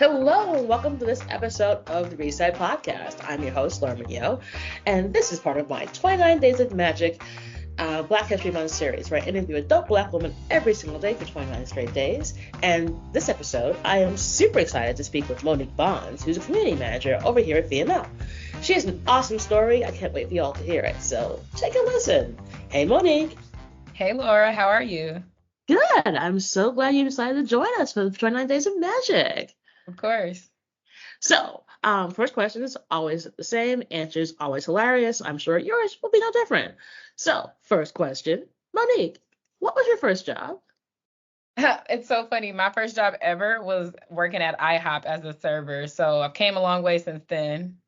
Hello, and welcome to this episode of the Reset Podcast. I'm your host, Laura McGill, and this is part of my 29 Days of Magic Black History Month series, where I interview a dope Black woman every single day for 29 straight days. And this episode, I am super excited to speak with Monique Bonds, who's a community manager over here at VML. She has an awesome story. I can't wait for y'all to hear it, so take a listen. Hey, Monique. Hey, Laura, how are you? Good. I'm so glad you decided to join us for the 29 Days of Magic. Of course. So, first question is always the same. Answers always hilarious. I'm sure yours will be no different. So, first question, Monique, what was your first job? It's so funny. My first job ever was working at IHOP as a server. So I've came a long way since then.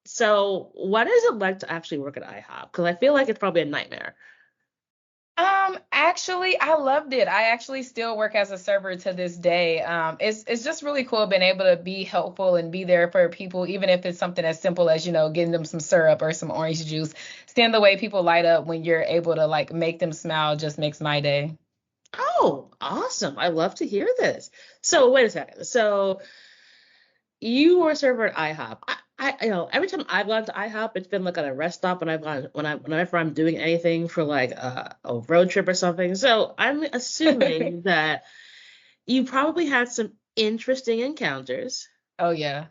So, what is it like to actually work at IHOP? Because I feel like it's probably a nightmare. Actually, I loved it. I actually still work as a server to this day. It's just really cool being able to be helpful and be there for people, even if it's something as simple as, getting them some syrup or some orange juice. Seeing the way people light up when you're able to make them smile just makes my day. Oh, awesome. I love to hear this. So, wait a second. So, you were a server at IHOP. Every time I've gone to IHOP, it's been like at a rest stop whenever I'm doing anything for like a road trip or something. So I'm assuming that you probably had some interesting encounters. Oh, yeah.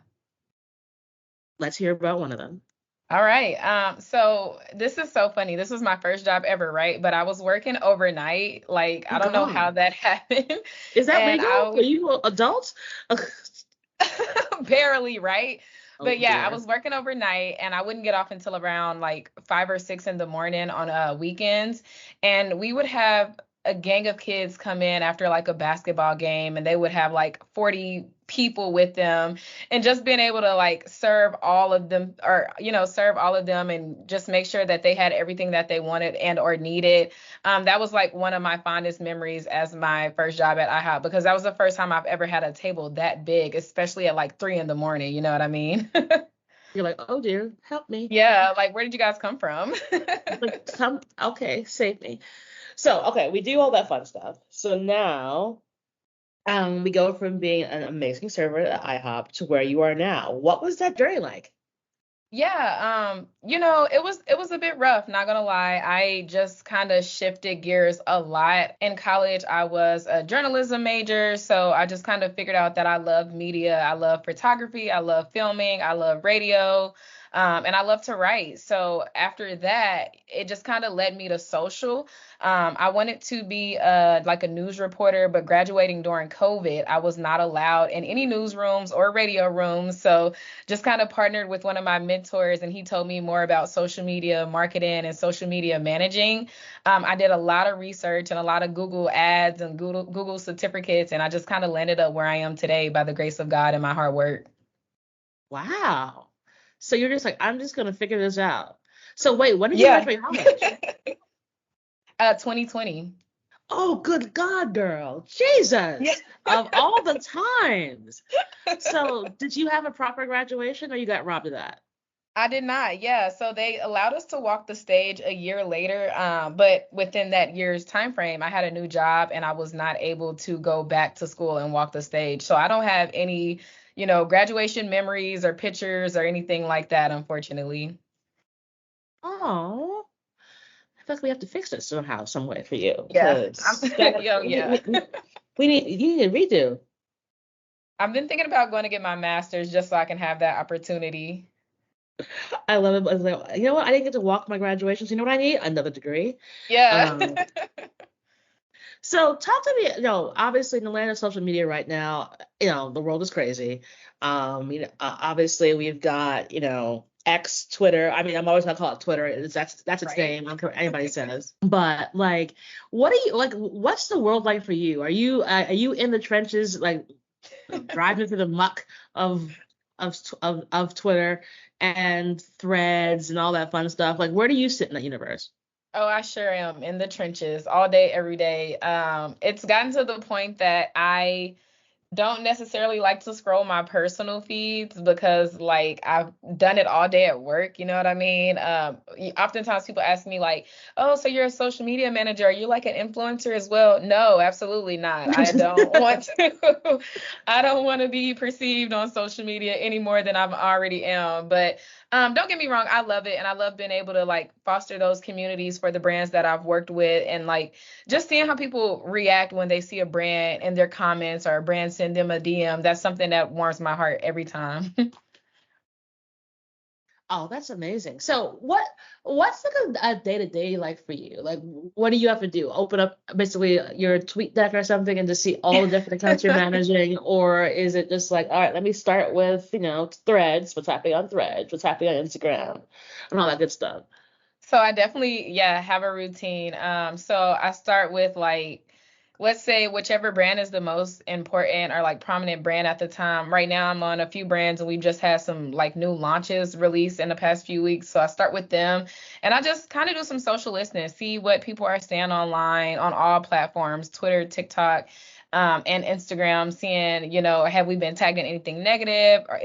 Let's hear about one of them. All right. So this is so funny. This was my first job ever, right? But I was working overnight. I don't know how that happened. Is that legal? Are you adults? Barely, right? But yeah, dear. I was working overnight and I wouldn't get off until around 5 or 6 in the morning on weekends. And we would have a gang of kids come in after a basketball game, and they would have 40 people with them, and just being able to serve all of them, or serve all of them, and just make sure that they had everything that they wanted and or needed. That was one of my fondest memories as my first job at IHOP, because that was the first time I've ever had a table that big, especially at 3 in the morning. You know what I mean? You're like, oh dear, help me. Yeah, where did you guys come from? Okay, save me. So, okay, we do all that fun stuff. So now, we go from being an amazing server at IHOP to where you are now. What was that journey like? Yeah, it was a bit rough, not gonna lie. I just kind of shifted gears a lot. In college, I was a journalism major, so I just kind of figured out that I love media, I love photography, I love filming, I love radio. And I love to write. So after that, it just kind of led me to social. I wanted to be a news reporter, but graduating during COVID, I was not allowed in any newsrooms or radio rooms. So just kind of partnered with one of my mentors, and he told me more about social media marketing and social media managing. I did a lot of research and a lot of Google ads and Google certificates, and I just kind of landed up where I am today by the grace of God and my hard work. Wow. So you're just like, I'm just going to figure this out. So wait, when did you graduate college? 2020. Oh, good God, girl. Jesus. Yeah. Of all the times. So did you have a proper graduation, or you got robbed of that? I did not. Yeah. So they allowed us to walk the stage a year later. But within that year's time frame, I had a new job and I was not able to go back to school and walk the stage. So I don't have any graduation memories or pictures or anything like that, unfortunately. Oh, I feel like we have to fix this somehow, some way for you. Yeah. Yeah. You need a redo. I've been thinking about going to get my master's just so I can have that opportunity. I love it. I was like, you know what? I didn't get to walk my graduation. So you know what I need? Another degree. Yeah. So talk to me, obviously in the land of social media right now, the world is crazy. Obviously we've got, X, Twitter. I mean, I'm always gonna call it Twitter. That's its Right. name. I don't care what anybody says. But what's the world like for you? Are you in the trenches, driving through the muck of Twitter and threads and all that fun stuff? Where do you sit in that universe? Oh, I sure am in the trenches all day, every day. It's gotten to the point that I don't necessarily like to scroll my personal feeds because like I've done it all day at work, you know what I mean? Oftentimes people ask me like, "Oh, so you're a social media manager? Are you like an influencer as well?" No, absolutely not. I don't want to. I don't want to be perceived on social media any more than I already am. But don't get me wrong, I love it, and I love being able to like foster those communities for the brands that I've worked with, and like just seeing how people react when they see a brand in their comments or a brand send them a DM. That's something that warms my heart every time. Oh, that's amazing. So what's like a day-to-day like for you? Like what do you have to do? Open up basically your tweet deck or something and just see all the different accounts you're managing? Or is it just like, all right, let me start with, threads, what's happening on threads, what's happening on Instagram, and all that good stuff. So I definitely, yeah, have a routine. So I start with like, let's say whichever brand is the most important or like prominent brand at the time. Right now I'm on a few brands and we've just had some like new launches released in the past few weeks. So I start with them and I just kind of do some social listening, see what people are saying online on all platforms, Twitter, TikTok, and Instagram, seeing, have we been tagged in anything negative, or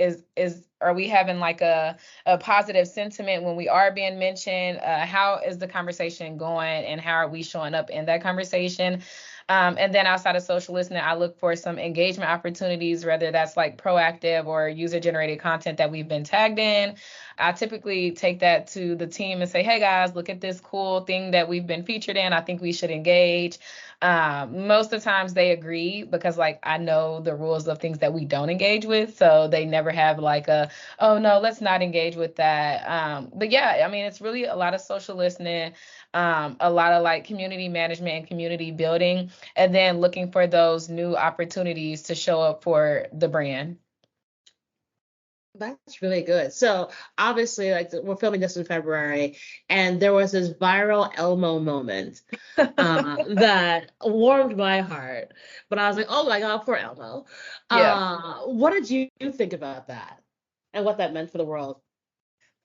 are we having like a positive sentiment when we are being mentioned? How is the conversation going and how are we showing up in that conversation? And then outside of social listening, I look for some engagement opportunities, whether that's like proactive or user generated content that we've been tagged in. I typically take that to the team and say, hey guys, look at this cool thing that we've been featured in. I think we should engage. Most of the times they agree because like I know the rules of things that we don't engage with. So they never have like oh no, let's not engage with that. But yeah, I mean, it's really a lot of social listening, a lot of like community management and community building, and then looking for those new opportunities to show up for the brand. That's really good. So obviously, like we're filming this in February, and there was this viral Elmo moment that warmed my heart. But I was like, oh my God, poor Elmo. Yeah. What did you think about that and what that meant for the world?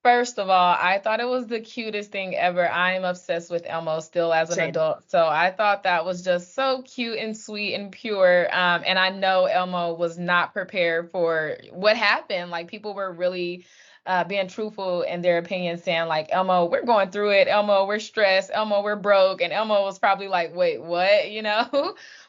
First of all, I thought it was the cutest thing ever. I am obsessed with Elmo still as an Same. adult. So I thought that was just so cute and sweet and pure. And I know Elmo was not prepared for what happened. Like people were really being truthful in their opinion, saying like, Elmo, we're going through it. Elmo, we're stressed. Elmo, we're broke. And Elmo was probably like, wait, what?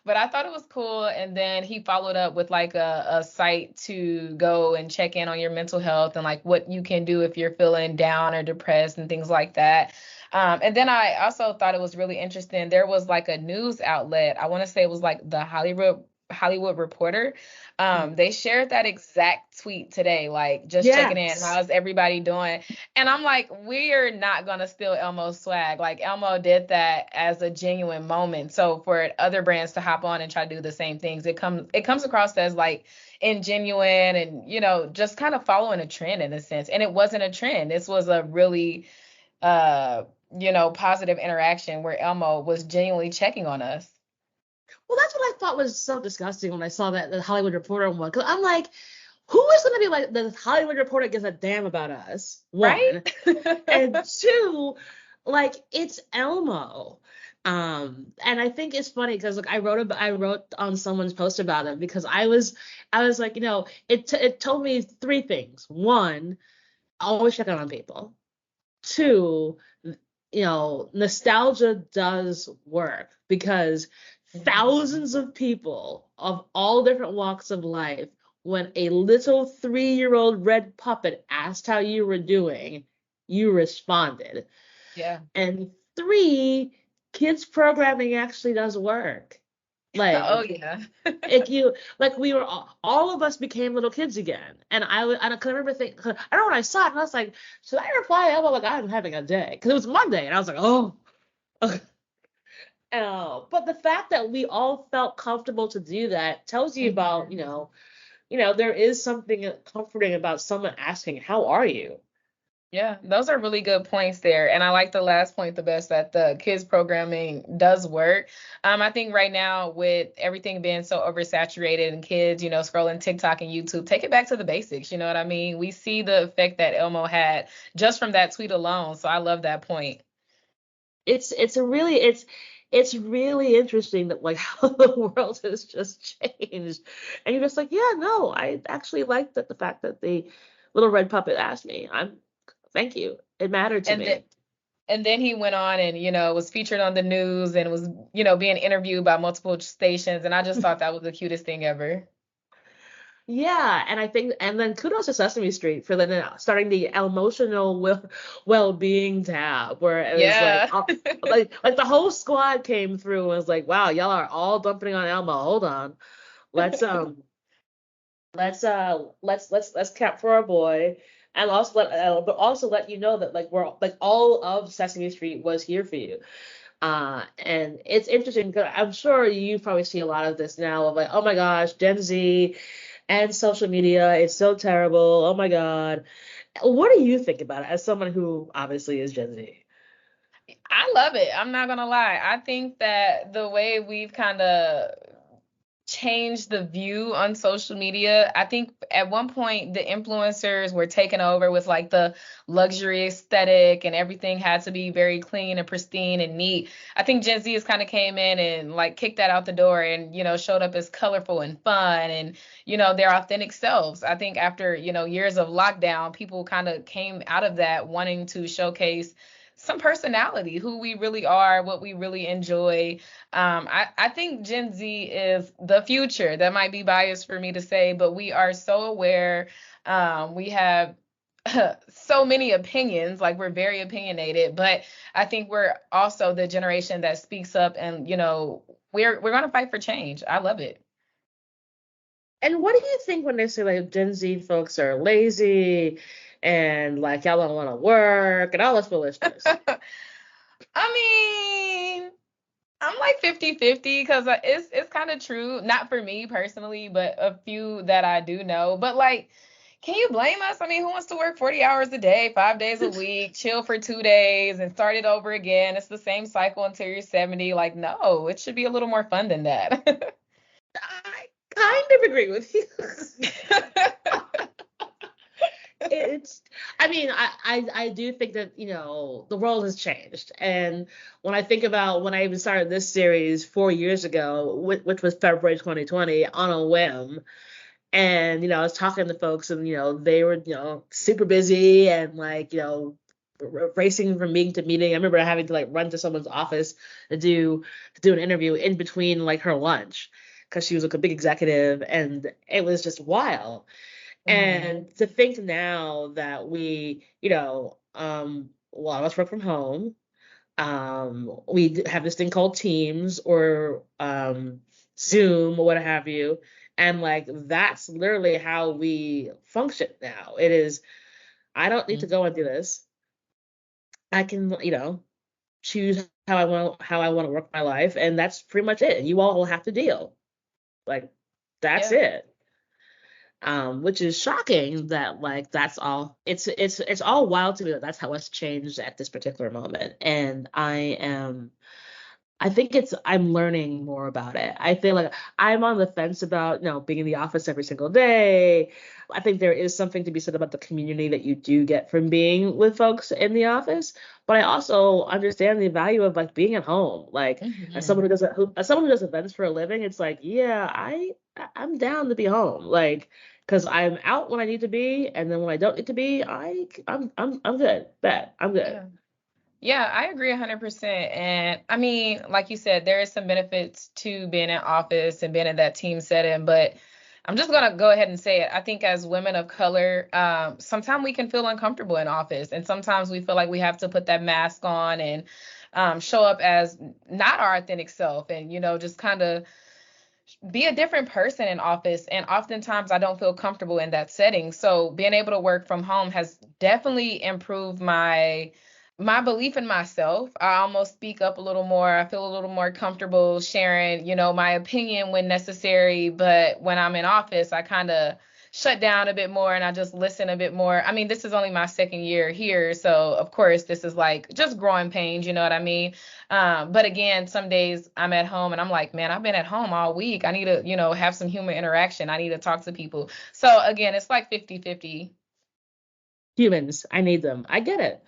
But I thought it was cool. And then he followed up with like a site to go and check in on your mental health and like what you can do if you're feeling down or depressed and things like that. And then I also thought it was really interesting. There was like a news outlet. I want to say it was like the Hollywood Reporter. They shared that exact tweet today, like just checking in. Yes. How's everybody doing? And I'm like, we are not gonna steal Elmo's swag. Like Elmo did that as a genuine moment. So for other brands to hop on and try to do the same things, it comes across as like ingenuine and just kind of following a trend in a sense. And it wasn't a trend. This was a really uh positive interaction where Elmo was genuinely checking on us. Well, that's what I thought was so disgusting when I saw that the Hollywood Reporter one. Because I'm like, who is going to be like the Hollywood Reporter gives a damn about us? Right? One. And two, like it's Elmo. And I think it's funny because like I wrote on someone's post about him because I was like, it told me three things. One, always check on people. Two, nostalgia does work because thousands of people of all different walks of life, when a little 3-year-old red puppet asked how you were doing, you responded. Yeah. And three, kids programming actually does work. Oh Like, yeah. if you like, we were all of us became little kids again, and I can remember thinking, I don't know when I saw it, and I was like, should I reply? I'm like, I'm having a day because it was Monday, and I was like, oh. But the fact that we all felt comfortable to do that tells you about, there is something comforting about someone asking, how are you? Yeah, those are really good points there. And I like the last point the best, that the kids programming does work. I think right now with everything being so oversaturated and kids, scrolling TikTok and YouTube, take it back to the basics. You know what I mean? We see the effect that Elmo had just from that tweet alone. So I love that point. It's it's really interesting that like how the world has just changed. And you're just like, yeah, no, I actually like that the fact that the little red puppet asked me. Thank you. It mattered to And then me. and then he went on and, was featured on the news and was, being interviewed by multiple stations. And I just thought that was the cutest thing ever. Yeah, and I think, and then kudos to Sesame Street for then starting the emotional well-being tab, where it was like, Yeah. like the whole squad came through and was like, wow, y'all are all dumping on Elmo. Hold on, let's let's cap for our boy, and also but also let you know that like we're like all of Sesame Street was here for you. And it's interesting because I'm sure you probably see a lot of this now of like, oh my gosh, Gen Z and social media is so terrible. Oh my God. What do you think about it as someone who obviously is Gen Z? I love it. I'm not gonna lie. I think that the way we've kind of changed the view on social media. I think at one point the influencers were taken over with like the luxury aesthetic and everything had to be very clean and pristine and neat. I think Gen Z has kind of came in and like kicked that out the door and, showed up as colorful and fun and, their authentic selves. I think after, years of lockdown, people kind of came out of that wanting to showcase some personality, who we really are, what we really enjoy. I think Gen Z is the future. That might be biased for me to say, but we are so aware. We have so many opinions, like we're very opinionated, but I think we're also the generation that speaks up and, we're going to fight for change. I love it. And what do you think when they say like Gen Z folks are lazy and like y'all don't want to work and all this foolishness? I mean, I'm like 50-50 because it's kind of true. Not for me personally, but a few that I do know. But like, can you blame us? I mean, who wants to work 40 hours a day, 5 days a week, chill for 2 days and start it over again? It's the same cycle until you're 70. Like, no, it should be a little more fun than that. I kind of agree with you. It's I mean I do think that the world has changed, and when I think about when I even started this series 4 years ago, which was February 2020 on a whim, and I was talking to folks, and they were super busy and like racing from meeting to meeting. I remember having to like run to someone's office to do an interview in between like her lunch because she was like a big executive, and it was just wild. hmm And to think now that a lot of us work from home, have this thing called Teams or Zoom or what have you, and like that's literally how we function now. It is, I don't need to go and do this. I can, choose how I want to work my life, and that's pretty much it. And you all will have to deal. Like that's Yeah. it. Which is shocking that like that's all. It's all wild to me that that's how it's changed at this particular moment. And I think I'm learning more about it. I feel like I'm on the fence about, being in the office every single day. I think there is something to be said about the community that you do get from being with folks in the office. But I also understand the value of like being at home. Like hmm as someone who does events for a living, it's like, yeah, I'm down to be home. Like, because I'm out when I need to be, and then when I don't need to be, I'm good. Bet I'm good. Yeah. Yeah, I agree 100%. And I mean, like you said, there is some benefits to being in office and being in that team setting, but I'm just gonna go ahead and say it. I think as women of color, sometimes we can feel uncomfortable in office, and sometimes we feel like we have to put that mask on and show up as not our authentic self, and just kind of be a different person in office. And oftentimes I don't feel comfortable in that setting. So being able to work from home has definitely improved my belief in myself. I almost speak up a little more. I feel a little more comfortable sharing, my opinion when necessary. But when I'm in office, I kind of shut down a bit more and I just listen a bit more. I mean, this is only my second year here. So, of course, this is like just growing pains, you know what I mean? But again, some days I'm at home and I'm like, man, I've been at home all week. I need to, have some human interaction. I need to talk to people. So, again, it's like 50-50. Humans, I need them. I get it.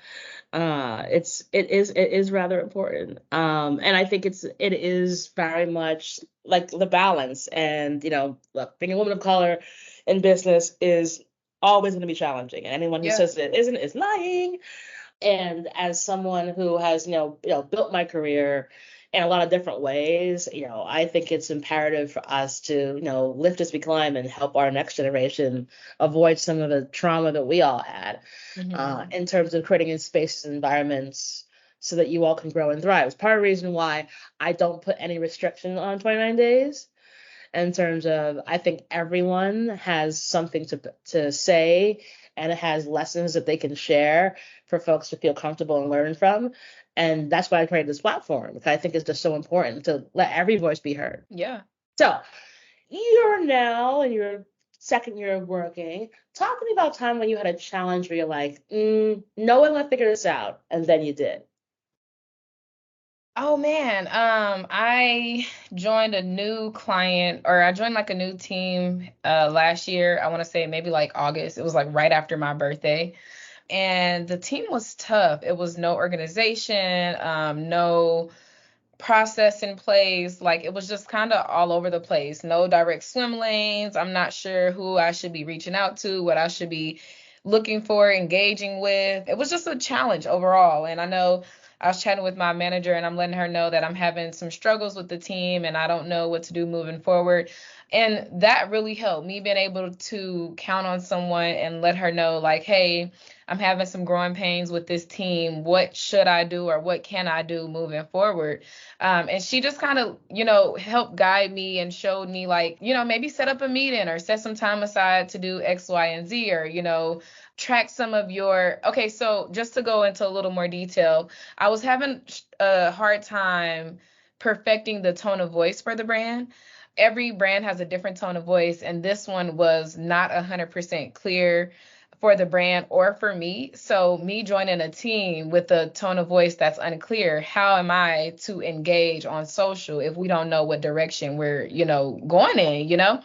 It is rather important. And I think it is very much like the balance. And look, being a woman of color in business is always going to be challenging. And anyone who Yeah. says it isn't is lying. And as someone who has, built my career in a lot of different ways, I think it's imperative for us to, lift as we climb and help our next generation avoid some of the trauma that we all had, Mm-hmm. in terms of creating spaces and environments so that you all can grow and thrive. It's part of the reason why I don't put any restriction on 29 days, in terms of I think everyone has something to say, and it has lessons that they can share for folks to feel comfortable and learn from. And that's why I created this platform, because I think it's just so important to let every voice be heard. Yeah. So you're now in your second year of working. Talk to me about a time when you had a challenge where you're like, no one will figure this out, and then you did. Oh man, I joined a new client, or I joined like a new team last year. I want to say maybe like August. It was like right after my birthday. And the team was tough. It was no organization, no process in place. Like it was just kind of all over the place. No direct swim lanes. I'm not sure who I should be reaching out to, what I should be looking for, engaging with. It was just a challenge overall. And I know I was chatting with my manager and I'm letting her know that I'm having some struggles with the team and I don't know what to do moving forward. And that really helped me being able to count on someone and let her know, like, hey, I'm having some growing pains with this team. What should I do or what can I do moving forward? And she just kind of, helped guide me and showed me, like, maybe set up a meeting or set some time aside to do X, Y, and Z, or, track some of your. Okay, so just to go into a little more detail, I was having a hard time perfecting the tone of voice for the brand. Every brand has a different tone of voice, and this one was not 100% clear for the brand or for me. So me joining a team with a tone of voice that's unclear, how am I to engage on social if we don't know what direction we're, going in?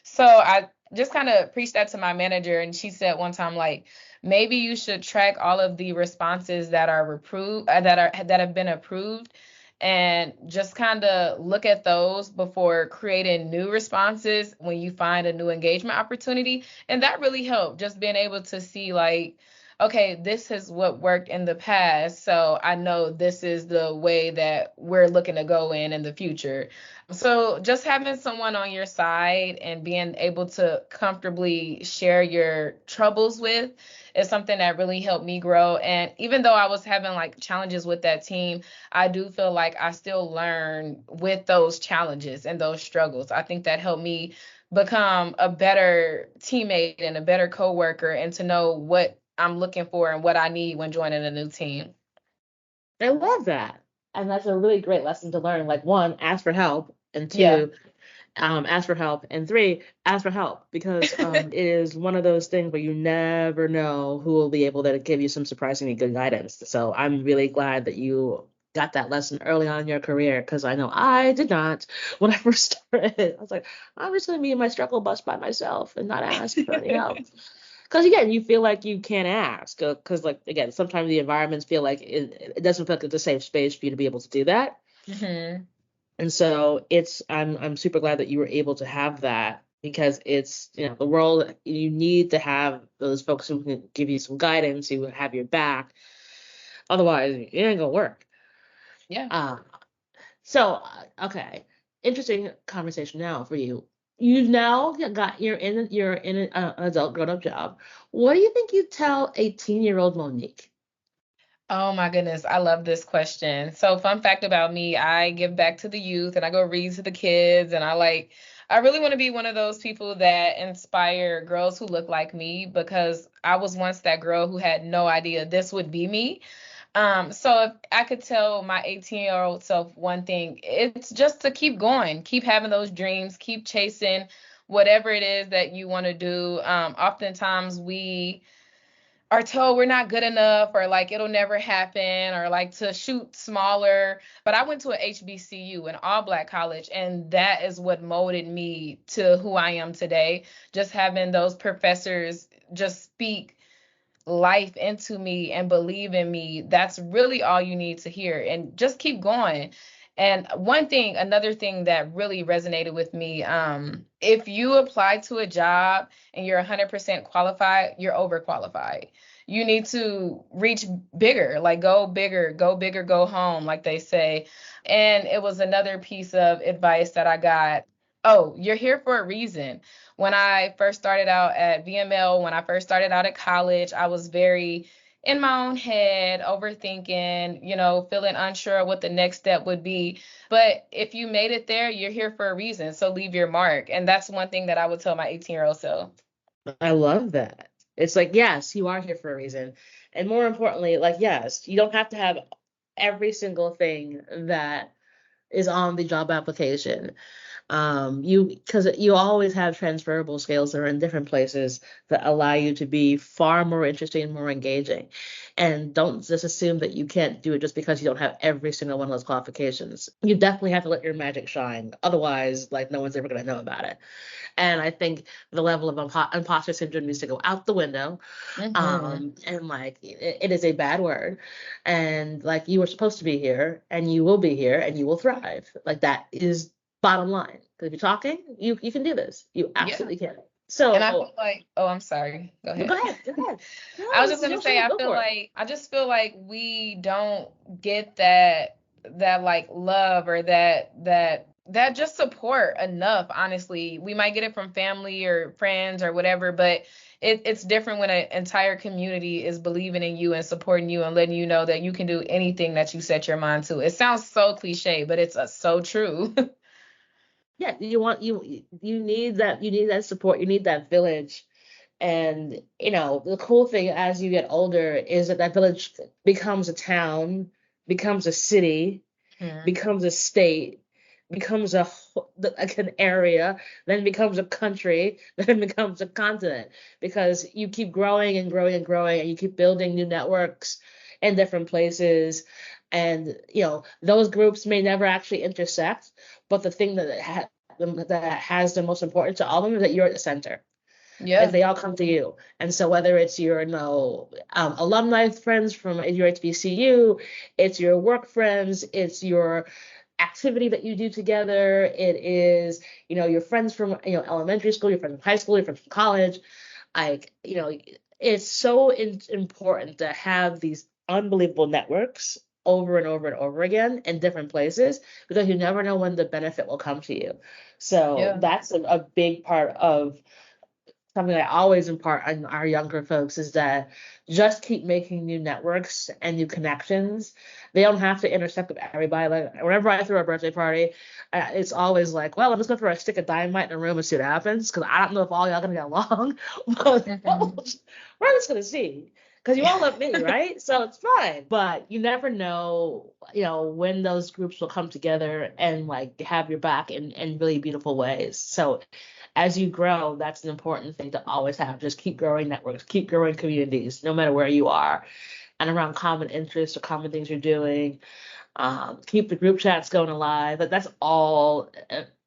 So I just kind of preached that to my manager, and she said one time, like, maybe you should track all of the responses that are approved, that have been approved, and just kind of look at those before creating new responses when you find a new engagement opportunity. And that really helped, just being able to see, like, okay, this is what worked in the past, so I know this is the way that we're looking to go in the future. So just having someone on your side and being able to comfortably share your troubles with is something that really helped me grow. And even though I was having like challenges with that team, I do feel like I still learn with those challenges and those struggles. I think that helped me become a better teammate and a better coworker, and to know what I'm looking for and what I need when joining a new team. I love that. And that's a really great lesson to learn. Like, one, ask for help, and Yeah. two, ask for help, and three, ask for help, because it is one of those things where you never know who will be able to give you some surprisingly good guidance. So I'm really glad that you got that lesson early on in your career, because I know I did not when I first started. I was like, I'm just going to be in my struggle bus by myself and not ask for any help. Because again, you feel like you can't ask, because like again, sometimes the environments feel like it doesn't feel like it's a safe space for you to be able to do that. Mm-hmm. And so I'm super glad that you were able to have that, because it's, the world, you need to have those folks who can give you some guidance, who have your back. Otherwise, it ain't gonna work. Yeah. Uh, okay, interesting conversation now for you. You've now you're in an adult grown up job. What do you think you tell 18-year-old Monique? Oh my goodness, I love this question. So, fun fact about me, I give back to the youth and I go read to the kids, and I really want to be one of those people that inspire girls who look like me, because I was once that girl who had no idea this would be me. So if I could tell my 18-year-old self one thing, it's just to keep going, keep having those dreams, keep chasing whatever it is that you want to do. Oftentimes we are told we're not good enough, or like it'll never happen, or like to shoot smaller. But I went to a HBCU, an all black college, and that is what molded me to who I am today. Just having those professors just speak life into me and believe in me, that's really all you need to hear. And just keep going. And another thing that really resonated with me, if you apply to a job and you're 100% qualified, you're overqualified. You need to reach bigger, like go bigger, go home, like they say. And it was another piece of advice that I got. Oh, you're here for a reason. When I first started out at VML, when I first started out at college, I was very in my own head, overthinking, feeling unsure of what the next step would be. But if you made it there, you're here for a reason. So leave your mark. And that's one thing that I would tell my 18-year-old self. I love that. It's like, yes, you are here for a reason. And more importantly, like, yes, you don't have to have every single thing that is on the job application. Because you always have transferable skills that are in different places that allow you to be far more interesting and more engaging. And don't just assume that you can't do it just because you don't have every single one of those qualifications. You definitely have to let your magic shine. Otherwise, like, no one's ever going to know about it. And I think the level of imposter syndrome needs to go out the window. And like, it is a bad word. And like, you were supposed to be here, and you will be here, and you will thrive. Like, that is bottom line. Because if you're talking, you can do this. You absolutely can. So, and I feel like, oh, I'm sorry. Go ahead. Go ahead. No, I was just gonna say, I just feel like we don't get that like love or that just support enough. Honestly, we might get it from family or friends or whatever, but it's different when an entire community is believing in you and supporting you and letting you know that you can do anything that you set your mind to. It sounds so cliche, but it's so true. Yeah, you need that support. You need that village. And the cool thing as you get older is that village becomes a town, becomes a city, becomes a state, becomes like an area, then becomes a country, then becomes a continent, because you keep growing and growing and growing, and you keep building new networks in different places. And those groups may never actually intersect, but the thing that has the most importance to all of them is that you're at the center. Yeah. Like, they all come to you. And so whether it's your alumni friends from your HBCU, it's your work friends, it's your activity that you do together, it is your friends from elementary school, your friends from high school, your friends from college. Like, it's so important to have these unbelievable networks over and over and over again in different places, because you never know when the benefit will come to you. So that's a big part of something I always impart on our younger folks, is that just keep making new networks and new connections. They don't have to intersect with everybody. Like, whenever I throw a birthday party, it's always like, well, I'm just going to throw a stick of dynamite in a room and see what happens, because I don't know if all y'all going to get along, but we're just going to see. Because you all love me, right? So it's fine. But you never know, when those groups will come together and like have your back in really beautiful ways. So as you grow, that's an important thing to always have. Just keep growing networks, keep growing communities, no matter where you are, and around common interests or common things you're doing. Keep the group chats going alive. But that's all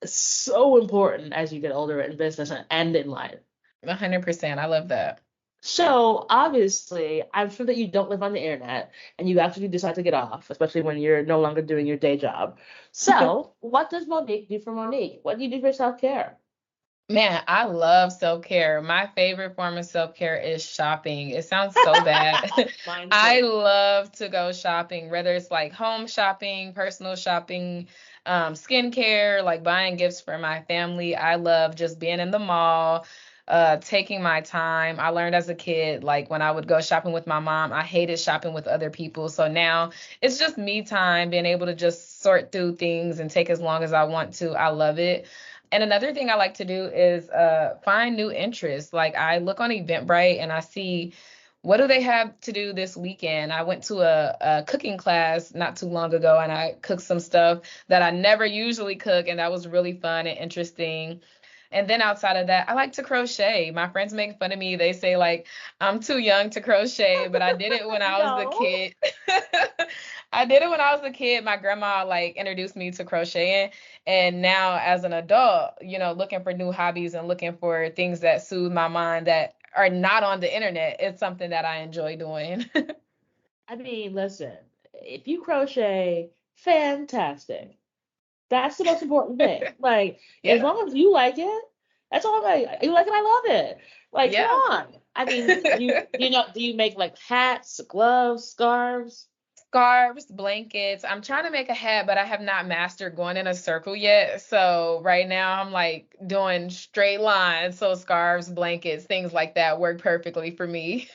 so important as you get older in business and in life. 100%. I love that. So obviously, I'm sure that you don't live on the internet, and you actually decide to get off, especially when you're no longer doing your day job. So what does Monique do for Monique? What do you do for self-care? Man, I love self-care. My favorite form of self-care is shopping. It sounds so bad. I love to go shopping, whether it's like home shopping, personal shopping, skincare, like buying gifts for my family. I love just being in the mall, taking my time. I learned as a kid, like when I would go shopping with my mom, I hated shopping with other people. So now it's just me time, being able to just sort through things and take as long as I want to. I love it. And another thing I like to do is find new interests. Like, I look on Eventbrite and I see, what do they have to do this weekend? I went to a cooking class not too long ago, and I cooked some stuff that I never usually cook, and that was really fun and interesting. And then outside of that, I like to crochet. My friends make fun of me. They say, like, I'm too young to crochet, but I did it when I was a kid. I did it when I was a kid. My grandma, like, introduced me to crocheting. And now as an adult, looking for new hobbies and looking for things that soothe my mind, that are not on the internet, it's something that I enjoy doing. I mean, listen, if you crochet, fantastic. That's the most important thing. Like, as Yeah. long as you like it, that's all you like it, I love it. Like, come Yeah. on. I mean, do you make like hats, gloves, scarves? Scarves, blankets. I'm trying to make a hat, but I have not mastered going in a circle yet. So right now I'm like doing straight lines. So scarves, blankets, things like that work perfectly for me.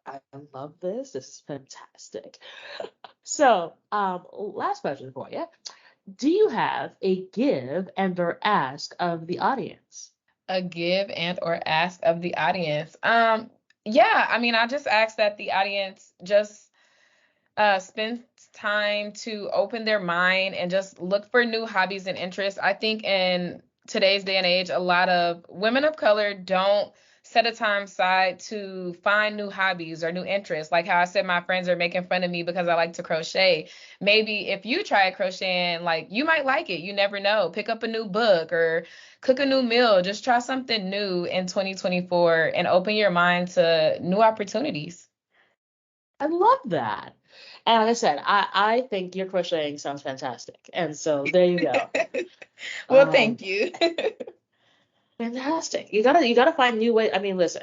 I love this. This is fantastic. So, last question for you. Do you have a give and or ask of the audience? A give and or ask of the audience. Yeah, I mean, I just ask that the audience just spend time to open their mind and just look for new hobbies and interests. I think in today's day and age, a lot of women of color don't set a time aside to find new hobbies or new interests. Like how I said, my friends are making fun of me because I like to crochet. Maybe if you try crocheting, like you might like it. You never know. Pick up a new book or cook a new meal. Just try something new in 2024 and open your mind to new opportunities. I love that. And like I said, I think your crocheting sounds fantastic. And so there you go. Well, Um, thank you. Fantastic. You gotta find new ways. I mean, listen,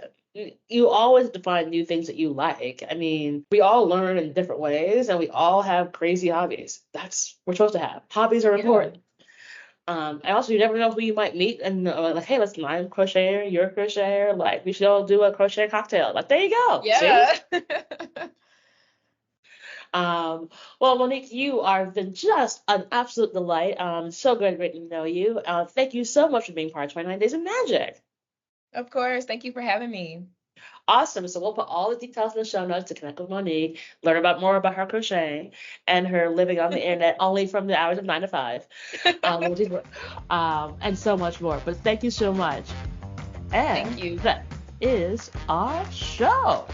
you always have to find new things that you like. I mean, we all learn in different ways, and we all have crazy hobbies. That's we're supposed to have. Hobbies are Yeah. important. And also you never know who you might meet, and like, hey, listen, I'm a crocheter, you're a crocheter. Like, we should all do a crochet cocktail. Like, there you go. See? Yeah. Um, well, Monique, you are been just an absolute delight. So good getting to know you. Thank you so much for being part of 29 Days of Magic. Of course. Thank you for having me. Awesome. So we'll put all the details in the show notes to connect with Monique, learn about more about her crocheting and her living on the internet only from the hours of 9 to 5, which is, and so much more. But thank you so much. Thank And you. that is our show.